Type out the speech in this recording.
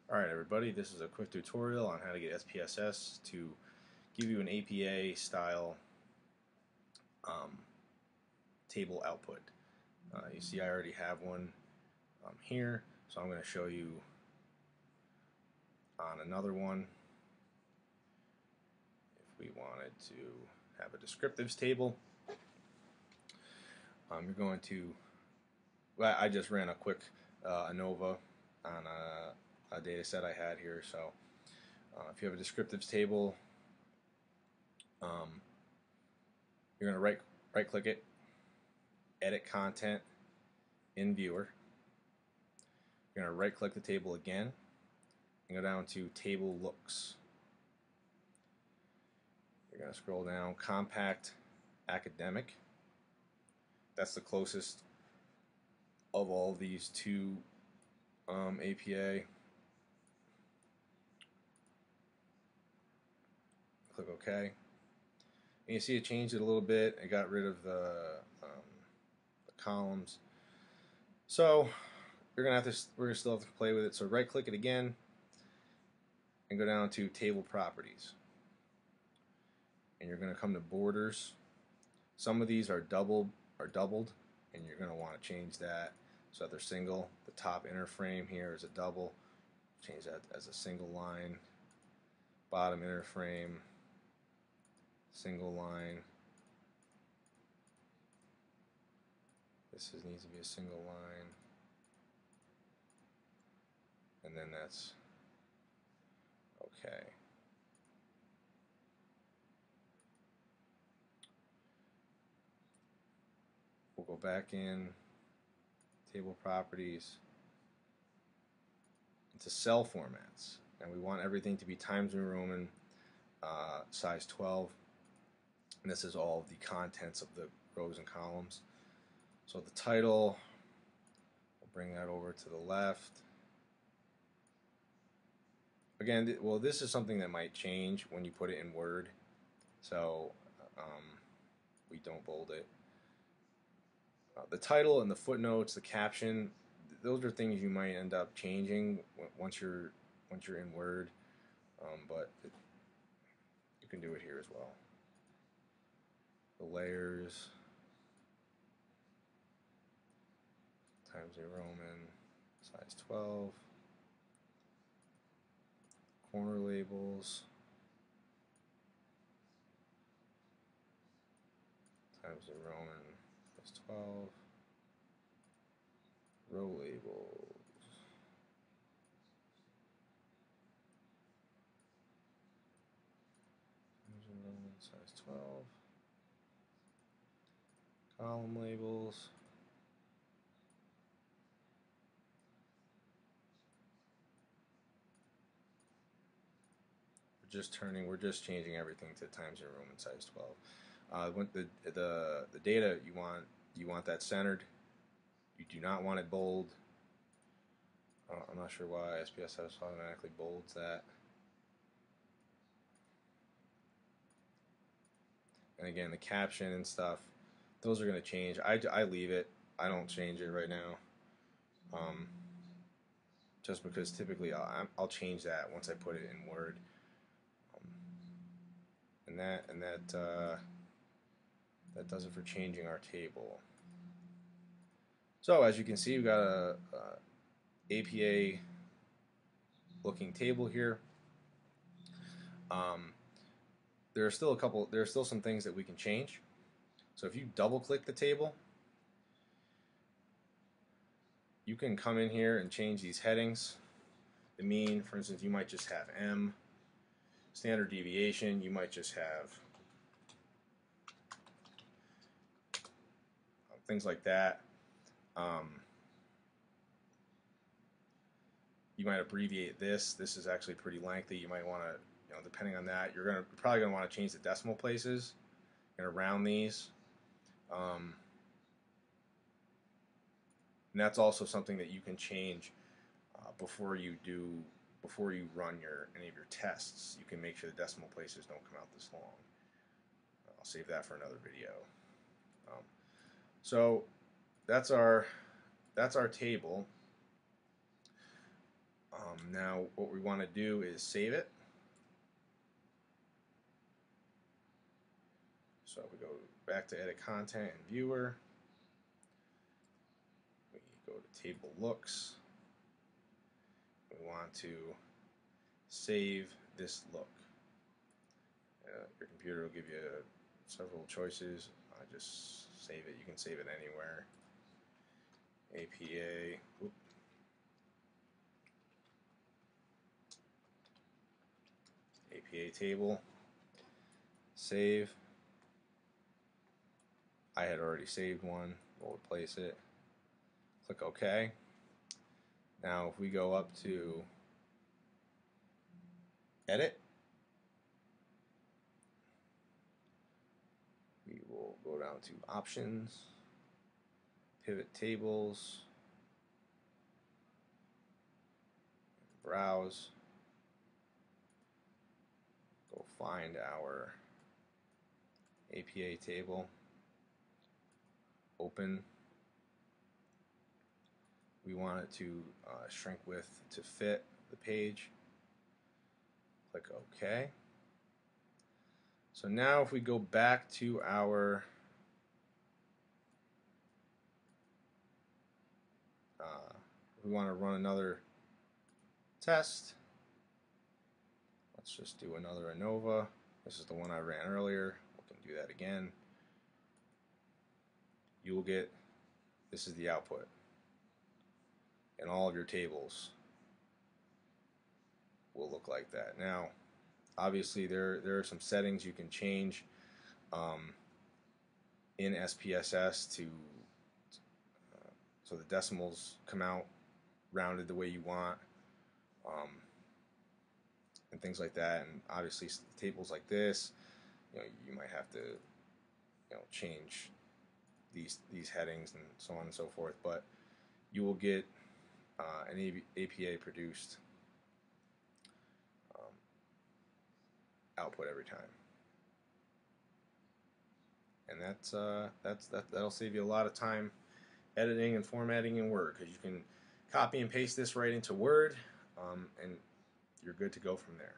Alright everybody, this is a quick tutorial on how to get SPSS to give you an APA style table output. You see I already have one here, so I'm going to show you on another one. If we wanted to have a descriptives table, you're going to, well, I just ran a quick ANOVA on a data set I had here, so if you have a descriptives table, you're going to right click it, edit content in viewer. You're going to right click the table again and go down to table looks. You're going to scroll down compact academic. That's the closest of all these two APA. Click OK. And you see it changed it a little bit. It got rid of the columns. So we're gonna still have to play with it. So right click it again and go down to table properties. And you're gonna come to borders. Some of these are doubled, and you're gonna want to change that so that they're single. The top inner frame here is a double. Change that as a single line. Bottom inner frame, single line. This needs to be a single line. And then that's okay. We'll go back in table properties into cell formats, and we want everything to be Times New Roman size 12, and this is all of the contents of the rows and columns. So the title, we'll bring that over to the left. Again, well, this is something that might change when you put it in Word, so we don't bold it. The title and the footnotes, the caption, those are things you might end up changing once you're in Word, but you can do it here as well. The layers, Times New Roman, size 12, corner labels, Times New Roman, size 12, row labels, Times New Roman, size 12, column labels, we're just changing everything to Times New Roman size 12. When the data you want that centered. You do not want it bold. I'm not sure why SPSS automatically bolds that. And again, the caption and stuff, those are going to change. I leave it. I don't change it right now. Just because typically I'll change that once I put it in Word. And that does it for changing our table. So as you can see, we've got a APA looking table here. There are still some things that we can change. So if you double click the table, you can come in here and change these headings. The mean, for instance, you might just have M. Standard deviation, you might just have things like that. You might abbreviate this. This is actually pretty lengthy. You might want to, depending on that, you're probably going to want to change the decimal places and around these. And that's also something that you can change before you run any of your tests. You can make sure the decimal places don't come out this long. I'll save that for another video. So that's our table. Now what we want to do is save it. So we go back to edit content and viewer. We go to table looks. We want to save this look. Your computer will give you several choices. Just save it. You can save it anywhere. APA. Whoop. APA table. Save. I had already saved one. We'll replace it. Click OK. Now if we go up to Edit, we will go down to Options, Pivot Tables, Browse, go find our APA table, open. We want it to shrink width to fit the page. Click OK. So now if we go back to our we want to run another test. Let's just do another ANOVA. This is the one I ran earlier. We can do that again. You will get, this is the output. And all of your tables will look like that. Now, obviously there are some settings you can change in SPSS to so the decimals come out rounded the way you want, and things like that. And obviously tables like this, you might have to change these headings and so on and so forth, but you will get an APA produced output every time, and that'll save you a lot of time editing and formatting in Word, because you can copy and paste this right into Word, and you're good to go from there.